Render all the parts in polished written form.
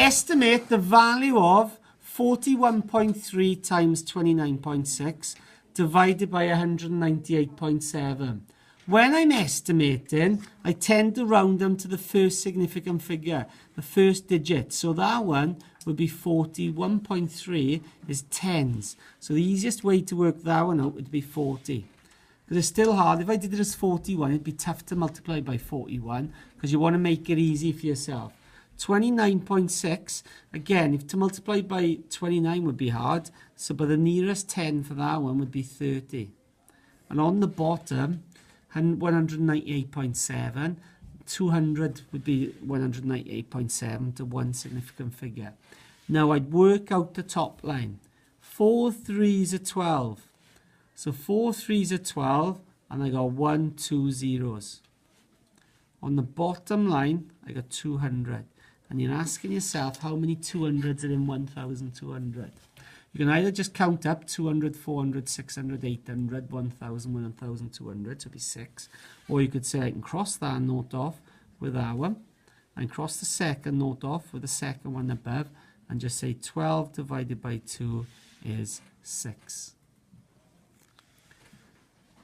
Estimate the value of 41.3 times 29.6 divided by 198.7. When I'm estimating, I tend to round them to the first significant figure, the first digit. So that one would be 41.3 is tens. So the easiest way to work that one out would be 40. Because it's still hard. If I did it as 41, it'd be tough to multiply by 41 because you want to make it easy for yourself. 29.6, again, if to multiply by 29 would be hard, so but the nearest 10 for that one would be 30. And on the bottom, 198.7, 200 would be 198.7 to one significant figure. Now I'd work out the top line. 4 3s are 12. So 4 3s are 12, and I got 1 2 zeros. On the bottom line, I got 200. And you're asking yourself how many 200s are in 1,200. You can either just count up 200, 400, 600, 800, 1,000, 1,200, so it'd be 6. Or you could say I can cross that note off with that one, and cross the second note off with the second one above, and just say 12 divided by 2 is 6.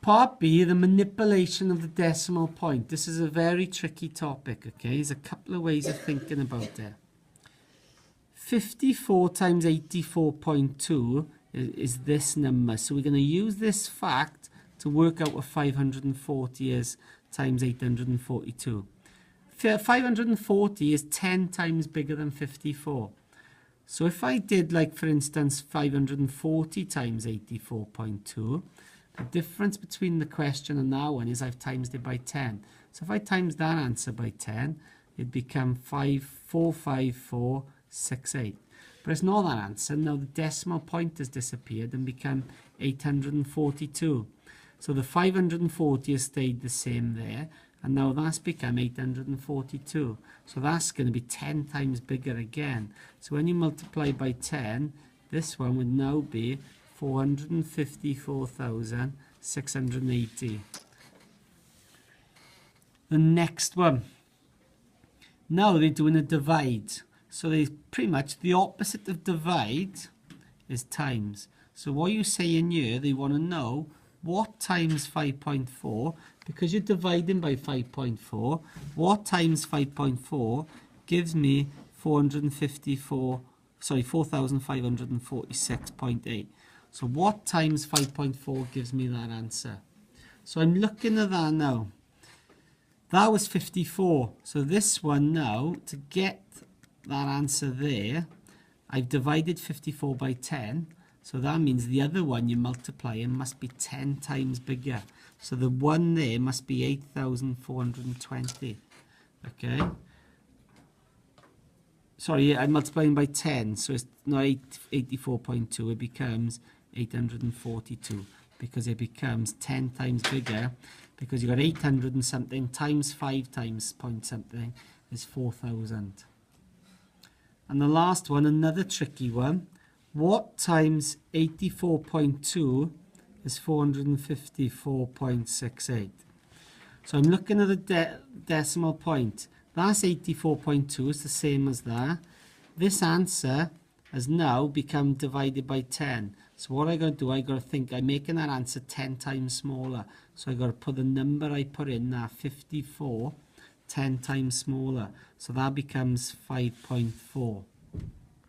Part B, the manipulation of the decimal point. This is a very tricky topic, okay? There's a couple of ways of thinking about it. 54 times 84.2 is this number. So we're going to use this fact to work out what 540 is times 842. 540 is 10 times bigger than 54. So if I did, like, for instance, 540 times 84.2, the difference between the question and that one is I've times it by 10. So if I times that answer by 10, it'd become 45468. But it's not that answer. Now the decimal point has disappeared and become 842. So the 540 has stayed the same there, and now that's become 842. So that's going to be 10 times bigger again. So when you multiply by 10, this one would now be 454,680. The next one. Now they're doing a divide. So they pretty much the opposite of divide is times. So what you say in here, they want to know what times 5.4, because you're dividing by 5.4, what times 5.4 gives me 4,546.8. So what times 5.4 gives me that answer? So I'm looking at that now. That was 54. So this one now, to get that answer there, I've divided 54 by 10. So that means the other one you're multiplying must be 10 times bigger. So the one there must be 8,420. Okay? Sorry, I'm multiplying by 10. So it's not 84.2. It becomes 842 because it becomes 10 times bigger, because you got 800 and something times 5 times point something is 4,000. And the last one, another tricky one. What times 84.2 is 454.68? So I'm looking at the decimal point. That's 84.2, it's the same as that. This answer has now become divided by 10. So what I got to do, I got to think I'm making that answer 10 times smaller. So I got to put the number I put in there, 54, 10 times smaller. So that becomes 5.4.